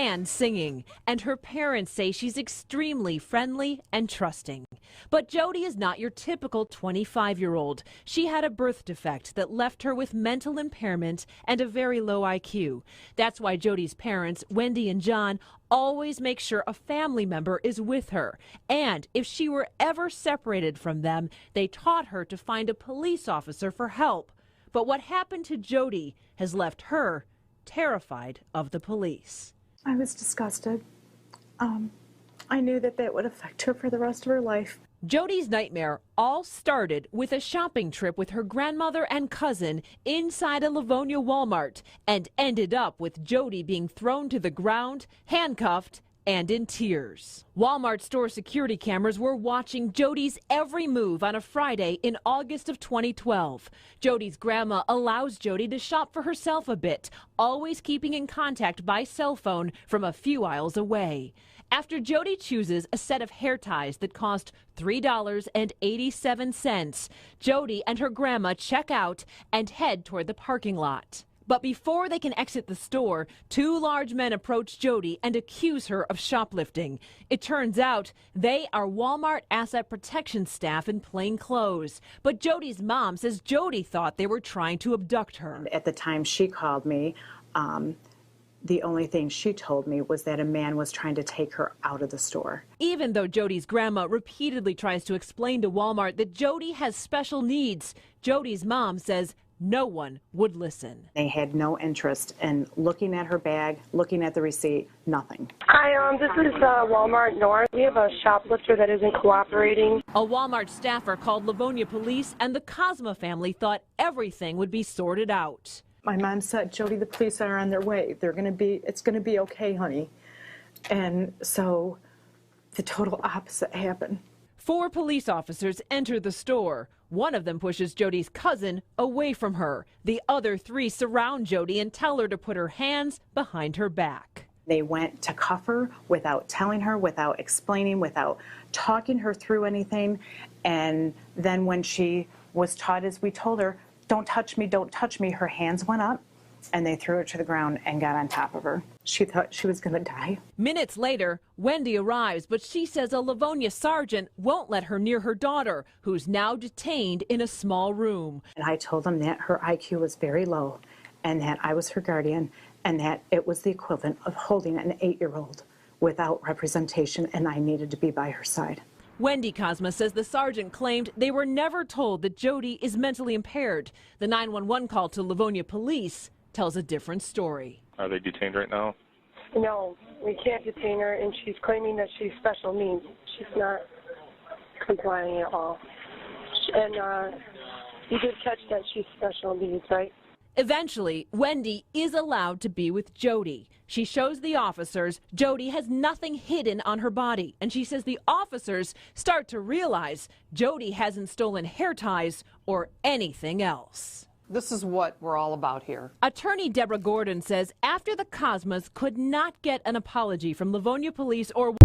and singing, and her parents say she's extremely friendly and trusting. But Jody is not your typical 25-year-old. She had a birth defect that left her with mental impairment and a very low IQ. That's why Jody's parents, Wendy and John, always make sure a family member is with her. And if she were ever separated from them, they taught her to find a police officer for help. But what happened to Jody has left her terrified of the police. I was disgusted. I knew that would affect her for the rest of her life. Jody's nightmare all started with a shopping trip with her grandmother and cousin inside a Livonia Walmart and ended up with Jody being thrown to the ground, handcuffed, and in tears. Walmart store security cameras were watching Jody's every move on a Friday in August of 2012. Jody's grandma allows Jody to shop for herself a bit, always keeping in contact by cell phone from a few aisles away. After Jody chooses a set of hair ties that cost $3.87, Jody and her grandma check out and head toward the parking lot. But before they can exit the store, two large men approach Jody and accuse her of shoplifting. It turns out they are Walmart asset protection staff in plain clothes. But Jody's mom says Jody thought they were trying to abduct her. At the time she called me, the only thing she told me was that a man was trying to take her out of the store. Even though Jody's grandma repeatedly tries to explain to Walmart that Jody has special needs, Jody's mom says no one would listen. They had no interest in looking at her bag, looking at the receipt, nothing. Hi, this is Walmart North. We have a shoplifter that isn't cooperating. A Walmart staffer called Livonia Police, and the Cosma family thought everything would be sorted out. My mom said, Jody, the police are on their way. It's gonna be okay, honey. And so the total opposite happened. 4 police officers enter the store. One of them pushes Jody's cousin away from her. The other 3 surround Jody and tell her to put her hands behind her back. They went to cuff her without telling her, without explaining, without talking her through anything. And then when she was taught, as we told her, don't touch me, her hands went up and they threw her to the ground and got on top of her. She thought she was going to die. Minutes later, Wendy arrives, but she says a Livonia sergeant won't let her near her daughter, who's now detained in a small room. And I told them that her IQ was very low and that I was her guardian and that it was the equivalent of holding an 8-year-old without representation, and I needed to be by her side. Wendy Cosma says the sergeant claimed they were never told that Jody is mentally impaired. The 911 call to Livonia Police tells a different story. Are they detained right now? No, we can't detain her, and she's claiming that she's special needs. She's not complying at all. And you did catch that she's special needs, right? Eventually, Wendy is allowed to be with Jody. She shows the officers Jody has nothing hidden on her body, and she says the officers start to realize Jody hasn't stolen hair ties or anything else. This is what we're all about here. Attorney Deborah Gordon says after the Cosmas could not get an apology from Livonia Police or